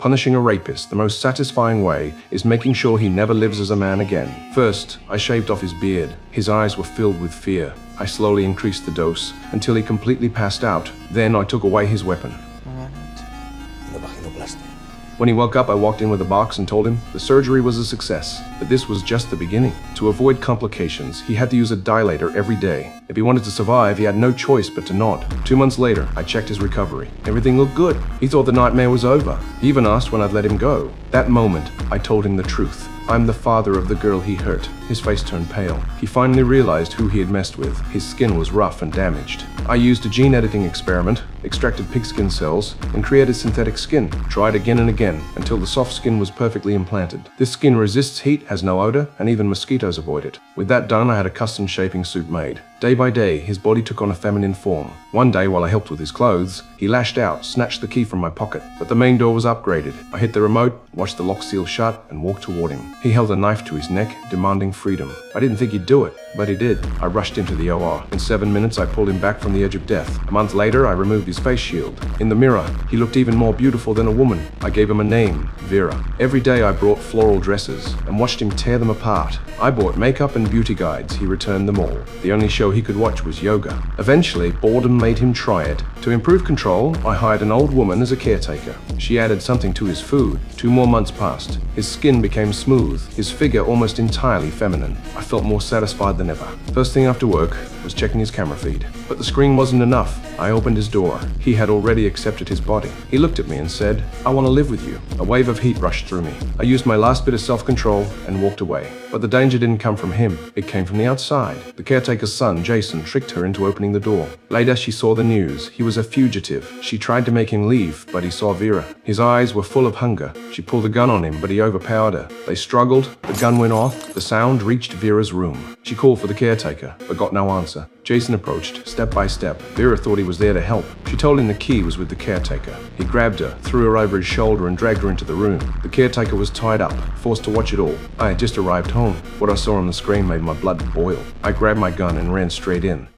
Punishing a rapist, the most satisfying way, is making sure he never lives as a man again. First, I shaved off his beard. His eyes were filled with fear. I slowly increased the dose until he completely passed out. Then I took away his weapon. When he woke up, I walked in with a box and told him the surgery was a success, but this was just the beginning. To avoid complications, he had to use a dilator every day. If he wanted to survive, he had no choice but to nod. 2 months later, I checked his recovery. Everything looked good. He thought the nightmare was over. He even asked when I'd let him go. That moment, I told him the truth. I'm the father of the girl he hurt. His face turned pale. He finally realized who he had messed with. His skin was rough and damaged. I used a gene editing experiment, extracted pigskin cells, and created synthetic skin. Tried again and again until the soft skin was perfectly implanted. This skin resists heat, has no odor, and even mosquitoes avoid it. With that done, I had a custom shaping suit made. Day by day, his body took on a feminine form. One day, while I helped with his clothes, he lashed out, snatched the key from my pocket. But the main door was upgraded. I hit the remote, watched the lock seal shut, and walked toward him. He held a knife to his neck, demanding freedom. I didn't think he'd do it, but he did. I rushed him to the OR. In 7 minutes, I pulled him back from the edge of death. A month later, I removed his face shield. In the mirror, he looked even more beautiful than a woman. I gave him a name, Vera. Every day, I brought floral dresses and watched him tear them apart. I bought makeup and beauty guides. He returned them all. The only show he could watch was yoga. Eventually, boredom made him try it. To improve control, I hired an old woman as a caretaker. She added something to his food. 2 more months passed. His skin became smooth, his figure almost entirely feminine. I felt more satisfied than ever. First thing after work was checking his camera feed. But the screen wasn't enough. I opened his door. He had already accepted his body. He looked at me and said, "I want to live with you." A wave of heat rushed through me. I used my last bit of self-control and walked away. But the danger didn't come from him. It came from the outside. The caretaker's son, Jason, tricked her into opening the door. Later, she saw the news. He was a fugitive. She tried to make him leave, but he saw Vera. His eyes were full of hunger. She pulled a gun on him, but he overpowered her. They struggled. The gun went off. The sound reached Vera's room. She called for the caretaker, but got no answer. Jason approached, step by step. Vera thought he was there to help. She told him the key was with the caretaker. He grabbed her, threw her over his shoulder, and dragged her into the room. The caretaker was tied up, forced to watch it all. I had just arrived home. What I saw on the screen made my blood boil. I grabbed my gun and ran straight in.